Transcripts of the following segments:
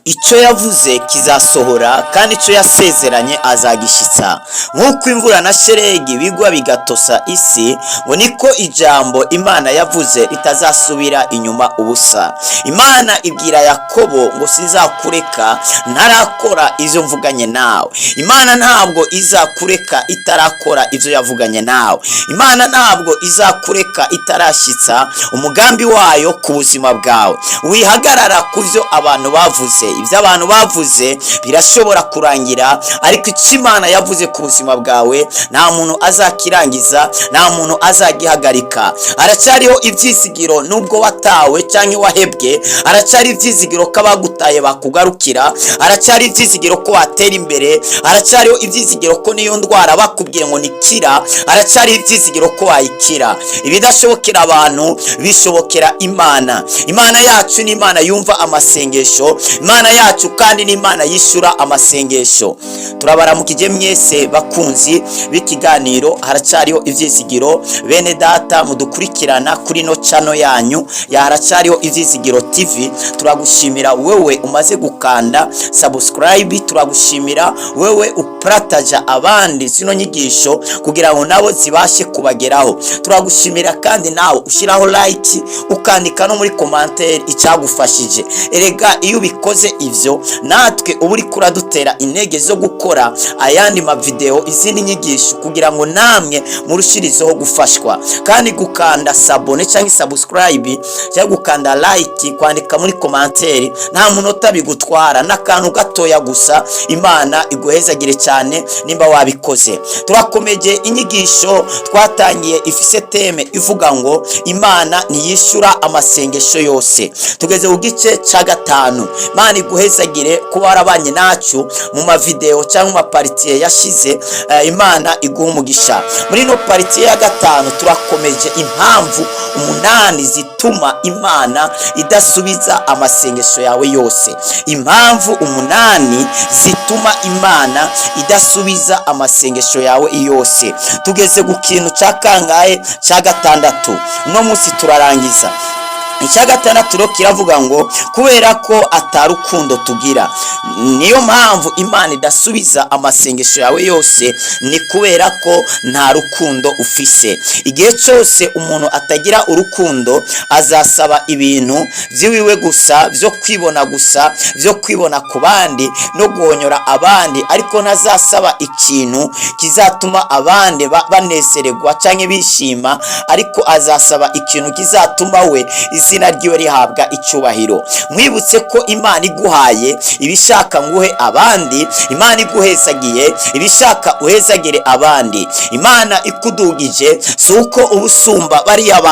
icyo yavuze kizasohora kandi icyo yasezeranye azagishitsa. Nk'uko imvura na sheregi bigwa bigatosa isi, ngo niko ijambo Imana yavuze ritazasubira inyuma ubusa. Imana ibwira Yakobo ngo sinzakureka ntarakora ivyo mvuganye nawe. Imana ntabwo izakureka itarakora ivyo yavuganye nawe. Imana ntabwo izakureka itarashitsa umugambi wayo ku buzima bwawe. Wihagarara kuvyo abantu bavuze. Ibyo abantu bavuze birashobora kurangira, ariko icyo Imana yavuze ku buzima bwawe nta muntu azakirangiza, nta muntu azagihagarika. Aracyariho ibyizigiro nubwo watawe cyangwa wahebwe. Aracyari ibyizigiro ko abagutaye bakugarukira. Aracyari ibyizigiro ko watera imbere. Aracyariho ibyizigiro ko niyo ndwara bakubwiye ngo nikira, aracyari ibyizigiro ko wayikira. Ibidashobokera abantu bishobokera Imana. Imana yacu ni Imana yumva amasengesho. Imana yacu kandi ni Imana yishura amasengesho. Turabaramukije mwese bakunzi b'ikiganiro haracyariho ivyizigiro. Bene data mudukurikirana kuri no channel yanyu ya Haracyariho Ivyizigiro TV. Turagushimira wewe umaze gukanda subscribe, turagushimira wewe uprataja abandi zino nyigisho kugira ngo nabo zibashe kubageraho. Turagushimira kandi nawe ushiraho like, ukandika no muri commentaire icagufashije. Erega iyo ubikoze ivyo natwe uburi kuradutera intege zo gukora ayandi ma video, izindi nyigisho kugira ngo namwe murushirizeho gufashwa. Kandi gukanda sabone cyangwa subscribe cyangwa gukanda like, kwandika muri commentaire nta munota bigutwara, n'akantu gatoya gusa. Imana iguhezagire cyane nimba wabikoze. Turakomeje inyigisho twatangiye ifise teme ivuga ngo Imana niyishura amasengesho yose. Tugeze ku gice ca gatanu. Imana iguhezagire kuba warabanye nacu mu ma video cyangwa ma partie yashize. Imana iguha umugisha. Muri no partie ya gatanu turakomeje impamvu 8 zituma Imana idasubiza amasengesho yawe yose. Impamvu 8 zituma Imana idasubiza amasengesho yawe yose. Tugeze ku kintu ca kangahe? Ca gatandatu. No munsi turarangiza. Icya gatandatu kiravuga ngo kubera ko atarukundo tugira. Niyo mpamvu Imana idasubiza amasengesho yawe yose, ni kubera ko nta rukundo ufise. Igihe cyose umuntu atagira urukundo azasaba ibintu byiwiwe gusa, byo kwibona gusa, byo kwibona ku bandi no guhonyora abandi, ariko ntazasaba ikintu kizatuma abandi banezeregwa cyangwa bishima, ariko azasaba ikintu kizatuma we izina ryiwe rihabwa icyubahiro. Mwibutse ko Imana iguhaye ibishaka nguhe abandi, Imana iguhezagiye ibishaka uhezagire abandi. Imana ikudugije suko ubusumba bariya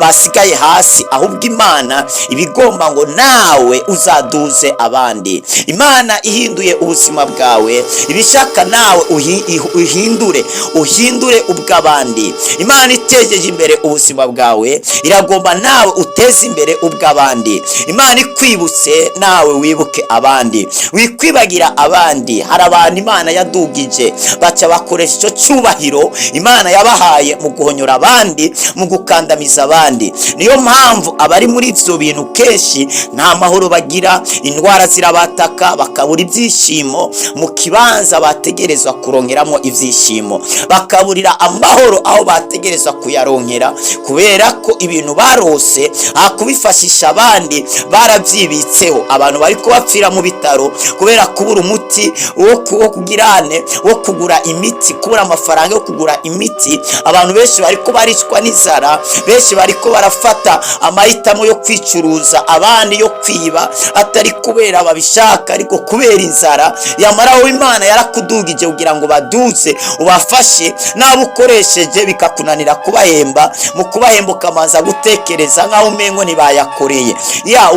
basigaye hasi, ahubwo Imana ibigomba ngo nawe uzaduze abandi. Imana ihinduye ubuzima bwawe, ibishaka nawe uhindure ubw'abandi. Imana itegeje imbere ubuzima bwawe, iragomba nawe uteze imbere ubw'abandi. Imana ikwibutse nawe wibuke abandi, wikwibagira abandi. Hari abantu Imana yadugije baca bakoresha icyo cyubahiro Imana yabahaye mu guhonyora abandi, mu gukandamiza abandi. Niyo mpamvu abari muri ivyo bintu kenshi nta mahoro bagira, indwara zirabataka, bakabura ibyishimo mu kibanza bategerezwa kuronkeramo ibyishimo, bakaburira amahoro aho bategerezwa kuyaronkera, kubera ko ibintu barose akubifashisha abandi barabyibitseho. Abantu bari kubapfira mu bitaro kubera kubura umuti wo kugirane, wo kugura imiti, kubura amafaranga yo kugura imiti. Abantu benshi bari ko baricwa n'inzara, benshi bari ko barafata amahitamo yo kwicuruza, abandi yo kwiba, atari kubera babishaka ariko kubera inzara. Yamaraho Imana yarakudugije kugira ngo baduze ubafashe, nabo ukoresheje bikakunanira kubahemba. Mu kubahemba ukamaza gutekereza nkaho umengo ntibayakoreye.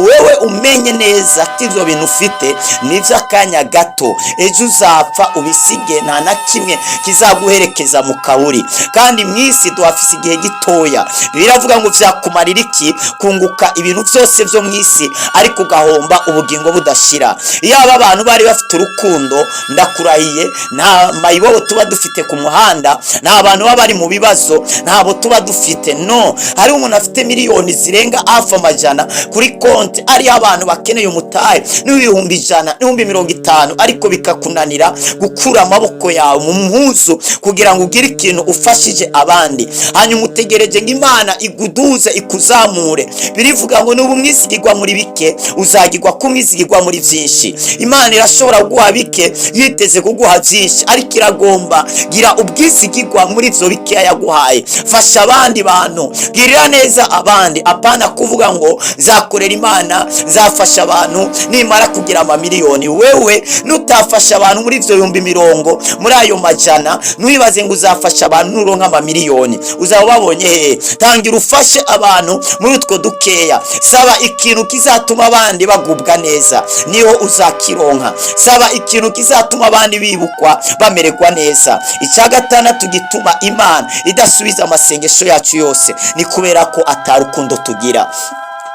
Wewe umenye neza ati ibyo bintu ufite nivyo akanya gato, ejo uzapfa ubisige, nta na kimwe kizaguherekeza mu kaburi. Kandi mwisi duhafise igihe gitoya. Biravuga ngo vyakumarira iki kunguka ukunguka ibintu byose byo mu isi ariko ugahomba ubugingo budashira. Iyo aba abantu bari bafite urukundo, ndakurahiye nta mayibobo tuba dufite ku muhanda, nta bantu baba bari mu bibazo, ntabo tuba dufite. No, hari umuntu afite miliyoni zirenga hafi amajana kuri konti, ari abantu bakeneye umutahe n'ibihumbi 100 n'ibihumbi 50, ariko bikakunanira gukura amaboko yawe mu mpuzu kugira ngo ugire ikintu ufashije abandi. Hanyuma utegereje ngo Imana iguduze ikuzamure. Birivuga ngo nubu mwizigirwa muri bike uzagirwa kumwizigirwa muri byinshi. Imana irashobora guha bike yiteze kuguha byinshi, ariko iragomba gira ubwizigirwa muri byo bike yaguhaye. Fasha abandi bantu, girira neza abandi, apana kuvuga ngo zakorera Imana, zafasha abantu nimara kugira amamiliyoni. Wewe nutafasha abantu muri byo 100 muri ayo majana, nwibaze ngo uzafasha abantu nuronka amamiliyoni. Uzaba babonye he? Tangira ufashe abantu muri utwo dukeya. Saba ikintu kizatuma abandi bagubwa neza, niho uzakironka. Saba ikintu kizatuma abandi bibukwa bamererwa neza. Icya gatandatu gituma Imana idasubiza amasengesho yacu yose, ni kubera ko atarukundo tugira.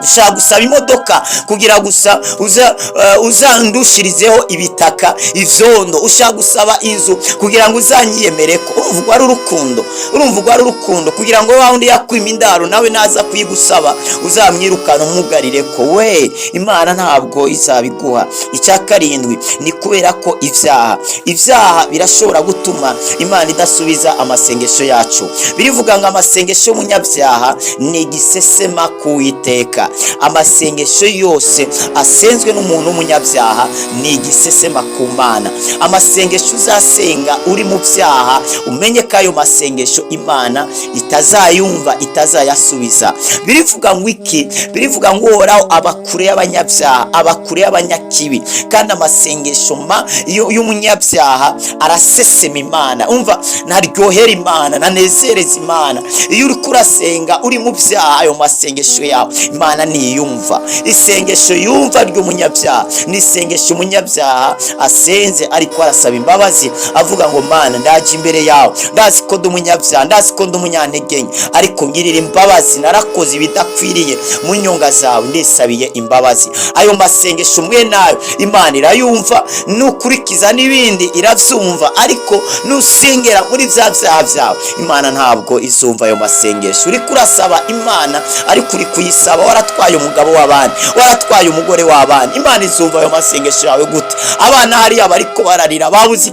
Ushaka gusaba imodoka kugira gusa uzandushirizeho ibitaka ivyondo, ushaka gusaba inzu kugira ngo uzanyiyemereko. Urumva ari urukundo kugira ngo wawundi yakwima indaro nawe naza kuyigusaba uzamwirukana umugarireko. We Imana ntabwo izabiguha. Icya karindwi ni kubera ko ivyaha birashobora gutuma Imana idasubiza amasengesho yacu. Birivuga ngo amasengesho y'umunyabyaha ni igisesema kuwiteka. Amasengesho yose asenzwe n'umuntu w'umunyabyaha ni igisesema ku Mana. Amasengesho uzasenga uri mu byaha, umenye ko ayo masengesho Imana itazayumva, itazayasubiza. Birivuga ngo iki? Birivuga ngo Uhoraho abakure y'abanyabyaha, abakure y'abanyakibi. Kandi amasengesho y'umunyabyaha arasesema Imana. Umva, naryohera Imana, nanezereza Imana. Iyo uri kurasenga uri mu byaha, ayo masengesho yawe Imana niyumva. Isengesho yumva ry'umunyabyaha ni isengesho umunyabyaha asenze ariko arasaba imbabazi, avuga ngo Mana, ndaje imbere yawe, ndazi ko ndi umunyabyaha, ndazi ko ndi umunyantegenye, ariko ngirira imbabazi, narakoze ibidakwiriye mu nyonga zawe, ndisabiye imbabazi. Ayo masengesho mwe nayo Imana irayumva, nukurikiza n'ibindi iravyumva, ariko nusengera muri bya byaha byawe Imana ntabwo izumva ayo masengesho. Uri kurasaba Imana ariko uri kuyisaba waratwaye umugabo w'abandi, waratwaye umugore w'abandi, Imana izumva ayo masengesho yawe gute? Abana hariya bariko bararira, babuze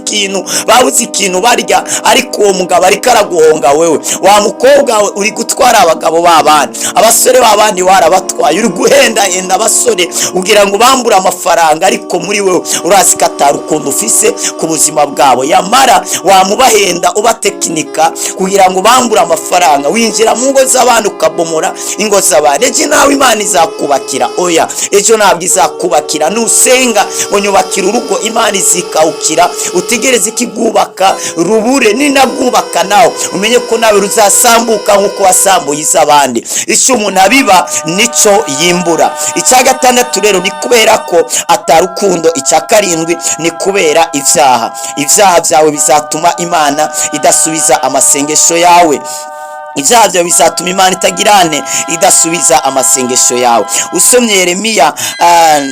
ikintu barya, ariko uwo mugabo ariko araguhonga. Wewe wa mukobwa we uri gutwara abagabo b'abandi, abasore b'abandi warabatwaye, uri guhendahenda abasore ugira ngo bambura amafaranga, ariko muri wewe urazi ko atarukundo ufise ku buzima bwabo. Yamara wamubahenda ubatekinika kugira ngo bambura amafaranga, winjira mu ngo z'abantu ukabomora ingo z'abandi. Ejo nawe Imana izakubakira? Oya, ejo ntabwo izakubakira. Nusenga ngo nyubakira urugo, Imana izikawukira. Utegereze ikigubaka rubure, ninagubaka nawe umenye ko nawe ruzasambuka nkuko wasambuye iz'abandi. Icyo umuntu abiba nico yimbura. Icya gatandatu rero ni kubera ko atarukundo. Icya karindwi ni kubera ivyaha byawe bizatuma Imana idasubiza amasengesho yawe. Ibyaha byawe bizatuma Imana itagirane idasubiza amasengesho yawe. Usomye Yeremiya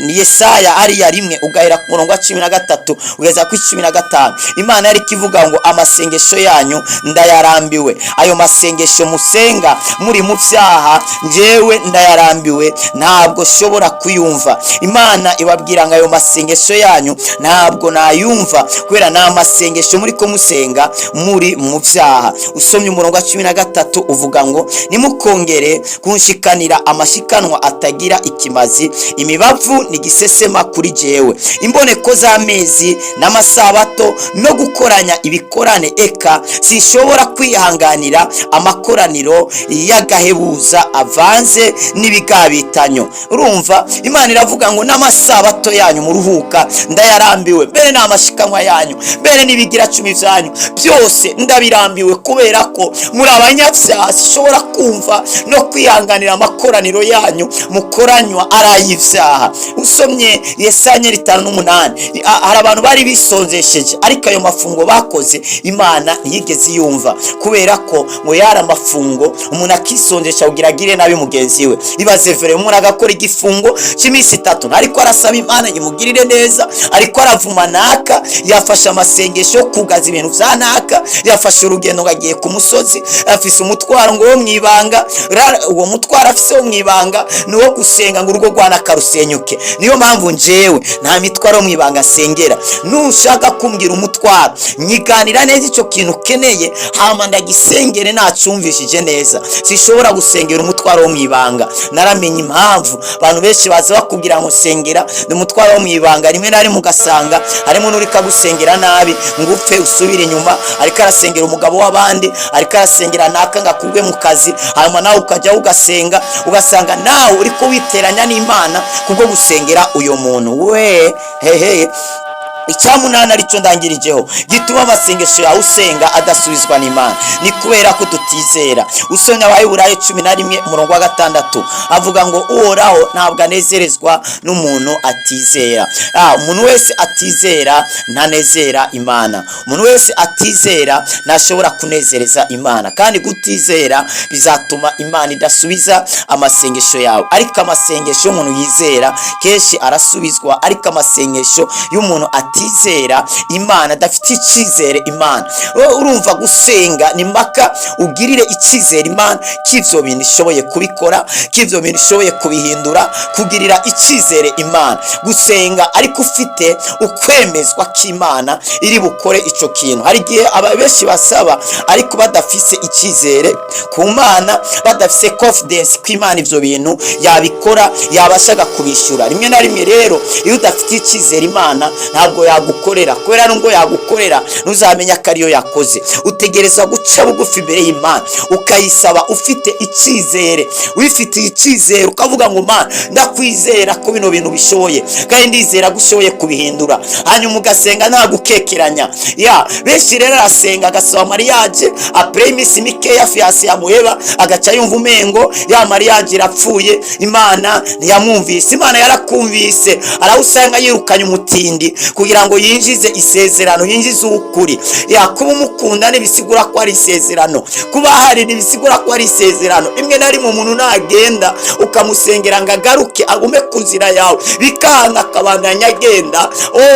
Yesaya ariya 1 ugahera ku murongo wa 13 ugeza ku 15, Imana yari kivuga ngo amasengesho yanyu ndayarambiwe. Ayo masengesho musenga muri mu byaha njewe ndayarambiwe, ntabwo shobora kuyumva. Imana ibabwira ngo ayo masengesho yanyu ntabwo nayumva kubera na masengesho muri ko musenga muri mu byaha. Usomye umurongo wa 13 uvuga ngo nimukongere kunshikanira amashikanwa atagira ikimazi, imibavu ni gisesema kuri jewe. Imboneko z'amezi n'amasabato no gukoranya ibikorane, eka sishobora kwihanganira amakoraniro y'agahebuza avanze n'ibigabitanyo. Urumva, Imana iravuga ngo n'amasabato yanyu muruhuka ndayarambiwe, mbere n'amashikanwa yanyu, mbere n'ibigira 10 byanyu byose ndabirambiwe, kubera ko muri abanyabyaha ibyaha, sishobora kumva no kwihanganira amakoraniro yanyu mukoranywa ari ay'ibyaha. Usomye Yesaya 5:8, hari abantu bari bisonzesheje ariko ayo mafungo bakoze Imana ntiyigeze yumva, kubera ko ngo yari amafungo umuntu akisonzesha kugira agire nabi mugenzi we. Ibaze vere umuntu agakora igifungo cy'iminsi 3 ariko arasaba Imana yimugirire neza, ariko aravuma naka, yafashe amasengesho kugaza ibintu bya naka, yafashe urugendo ngagiye ku musozi, afise umutwaro ngo wo mwibanga, uwo mutwaro afise wo mwibanga nuwo gusenga ngo urugo rwana karusenyuke. Niyo mpamvu njewe nta mitwaro mwibanga sengera. Nushaka kumbwira umutwaro nyiganira neza icyo kintu keneye, hama ndagisengere nacumvishije neza. Sishobora gusengera umutwaro wo mwibanga. Naramenye impamvu abantu benshi baza bakubwira ngo sengera umutwaro wo mwibanga, rimwe na rimwe ugasanga harimo n'urika gusengera nabi ngo upfe usubire inyuma, ariko arasengera umugabo w'abandi, ariko arasengera naka ngakubwe mu kazi, hanyuma nawe ukajya ugasenga, ugasanga nawe uriko witeranya n'Imana kubwo gusengera uyo muntu. We hehe, icyamunana arico ndangirijeho gituma amasengesho yawe usenga adasubizwa n'Imana, ni kubera ko tutizera. Usomye Abaheburayo 11:6 avuga ngo uhoraho ntabwo anezerezwa n'umuntu atizera. Umuntu wese atizera ntanezera Imana, umuntu wese atizera ntashobora kunezereza Imana, kandi gutizera bizatuma Imana idasubiza amasengesho yawe. Ariko amasengesho y'umuntu yizera kenshi arasubizwa, ariko amasengesho y'umuntu atizera Imana, adafite icyizere Imana, urumva gusenga ni mpaka ugirire icyizere Imana k'ivyo bintu ishoboye kubikora, k'ivyo bintu ishoboye kubihindura, kugirira icyizere Imana. Gusenga ariko ufite ukwemezwa k'Imana iri bukore ico kintu. Hari gihe ababeshi basaba ariko badafise icyizere ku Mana, badafise confidence ko Imana ivyo bintu yabikora, yabashaga kubishura. Rimwe na rimwe rero iyo udafite icyizere Imana ntabwo yagukorera, kubera nubwo yagukorera ntuzamenya ko ariyo yakoze. Utegereza guca bugufi imbere y'Imana ukayisaba ufite icyizere, wifitiye icyizere ukavuga ngo Mana ndakwizera ko bino bintu bishoboye, kandi ndizera gushoboye kubihindura. Hanyuma ugasenga nta gukekeranya. Benshi rero arasenga agasaba mariage, après iminsi mikeya fiasi yamuheba, agaca yumva umengo ya mariage irapfuye, Imana ntiyamwumvise. Imana yarakumvise, arawusanga yirukanye umutindi kugira ngo yinjize isezerano, yinjize ukuri. Kuba umukunda ntibisigura ko ari isezerano, kuba hari ntibisigura ko ari isezerano. Rimwe na rimwe umuntu nagenda ukamusengera ngo agaruke agume ku nzira yawe, bikanga akabandanya agenda.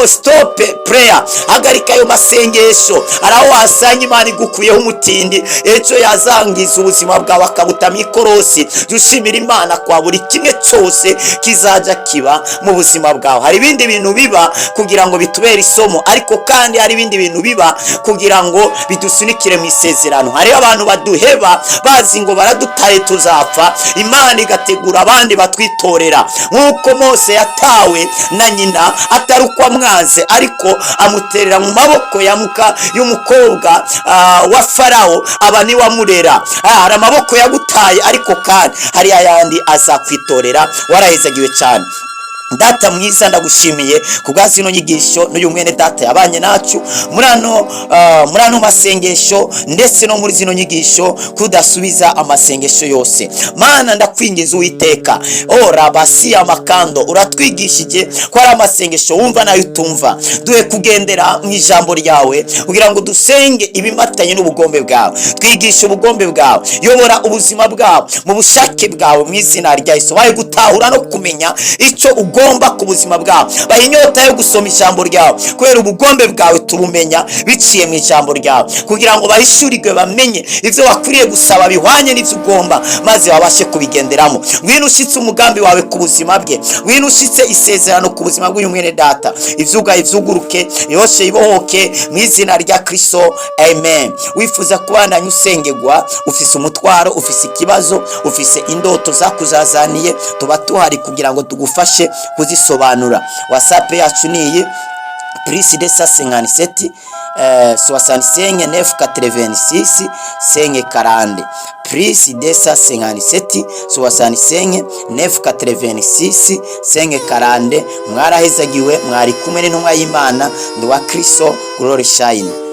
Stop prayer, hagarika ayo masengesho. Araho wasanga Imana igukuyeho umutindi, ejo yazangiza ubuzima bwawe akabutama ikorosi. Dushimira Imana kwa buri kimwe cyose kizaja kiba mu buzima bwawe. Hari ibindi bintu biba kugira ngo bitubere isomo, ariko kandi hari ibindi bintu biba kugira ngo bidusunikire mu isezerano. Hari abantu baduheba bazi ngo baradutaye tuzapfa, Imana igategura abandi batwitorera. Nkuko Mose yatawe na nyina atari uko amwanze, ariko amuterera mu maboko y'umukobwa wa Farawo, aba ni wamurera. Hari amaboko yagutaye, ariko kandi hari ayandi azakwitorera. Warahezagiwe cyane. Data mwiza, ndagushimiye kubwa zino nyigisho n'uyu mwene data yabanye nacu muri ano masengesho, ndetse no muri zino nyigisho kudasubiza amasengesho yose. Mana ndakwingiza Uwiteka, rabasi amakando, uratwigishije ko ari amasengesho wumva nayo utumva. Duhe kugendera mu ijambo ryawe kugira ngo dusenge ibimatanye n'ubugombe bwawe. Twigisha ubugombe bwawe, yobora ubuzima bwawe mu bushake bwawe mu izina rya Yesu. Bahe gutahura no kumenya icyo ugomba ku buzima bwawe, bahe inyota yo gusoma ijambo ryawe, kubera ubugombe bwawe turumenya biciye mu ijambo ryawe, kugira ngo bahishurirwe bamenye ivyo bakwiriye gusaba bihwanye n'ivyo ugomba, maze babashe kubigenderamo. Ngwino ushitse umugambi wawe ku buzima bwe, ngwino ushitse isezerano ku buzima bw'uyu mwene data. Ivyuga ivyuguruke, yose ibohoke mu izina rya Kristo, amen. Wifuza kubandanya usengegwa, ufise umutwaro, ufise ikibazo, ufise indoto zakuzazaniye, tuba tuhari kugira ngo tugufashe kuzisobanura. WhatsApp yacu ni +257 65 986 540 +257 65 986 540. Mwarahezagiwe, mwari kumwe n'intumwa y'Imana, ndi wa Kristo Glory Shine.